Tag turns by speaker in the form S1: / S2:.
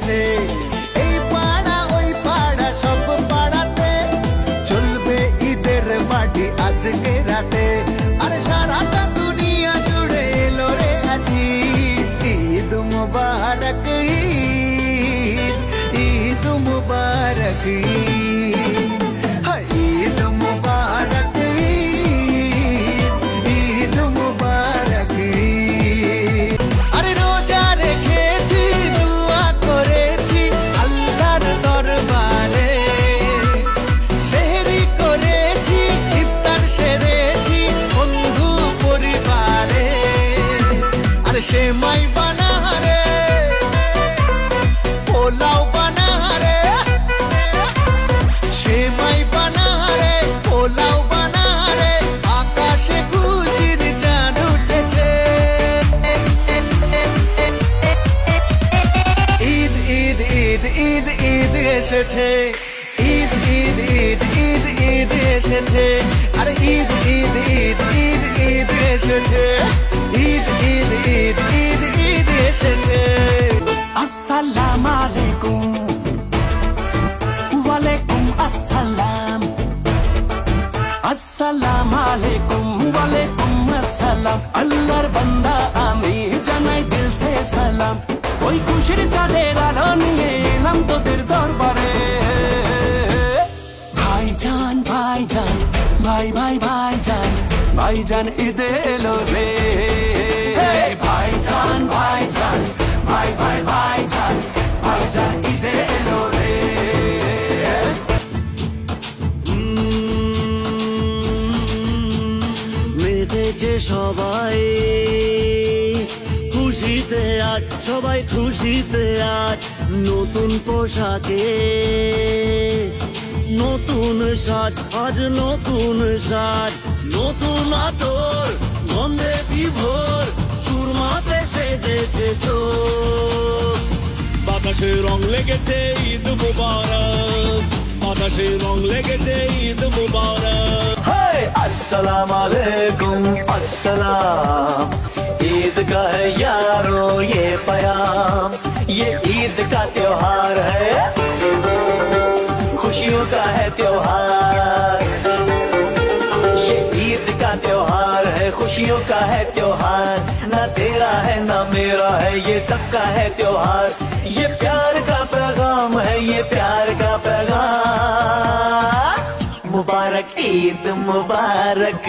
S1: এসেছে। এই পাড়া ওই পাড়া সব পাড়াতে চলবে ঈদের পার্টি আজকে রাতে। আর সারাটা দুনিয়া জুড়ে এলো রে আজি ঈদ মুবারক, ঈদ মুবারক, ঈদ মুবারক, ঈদ মুবারক। আরে রোজা রেখেছি, দোয়া করেছি আল্লাহর দরবারে, সেহরি করেছি, ইফতার সেরেছি বন্ধু পরিবারে। আরে সেমাই বানা রে, পোলাও বানা রে, সেমাই বানা রে, পোলাও বানা রে, আকাশে খুশির চাঁদ উঠেছে। ঈদ ঈদ ঈদ ঈদ ঈদ এসেছে, ঈদ ঈদ ঈদ ঈদ ঈদ এসেছে। আরে ঈদ ঈদ ঈদ ঈদ ঈদ এসেছে, ঈদ ঈদ ঈদ ঈদ ঈদ এসেছে।
S2: আসসালামু আলাইকুম, ওয়ালাইকুম আসসালাম, আসসালামু আলাইকুম, ওয়ালাইকুম আসসালাম। আল্লাহর বান্দা আমি জানাই দিল সে সালাম। ওই খুশির চাঁদের আলো নিয়ে এলাম তোদের দরবারে। ভাইজান ভাইজান, ভাই ভাই ভাইজান, ভাইজান ঈদে এলো রে। ভাইজান ভাইজান, ভাই ভাই ভাইজান, ভাইজান ঈদে এলো রে।
S3: মেতেছে সবাই খুশিতে আজ, সবাই খুশিতে আজ। নতুন পোশাকে নতুন সাজ, আজ নতুন সাজ, নতুন আতর গন্ধে বিভোর, সুরমাতে সেজেছে চোখ। বাতাসে রং লেগেছে ঈদ মুবারক, বাতাসে রং লেগেছে ঈদ মুবারক।
S1: हाय अस्सलाम वालेकुम अस्सलाम, ईद का है यारो ये प्याम, ये ईद का त्योहार है, खुशियों का है त्योहार। ये ईद का त्योहार है, खुशियों का है त्योहार। ना तेरा है ना मेरा है, ये सबका है त्योहार। ये प्यार का पैगाम है, ये प्यार का पैगाम। मुबारक ईद मुबारक।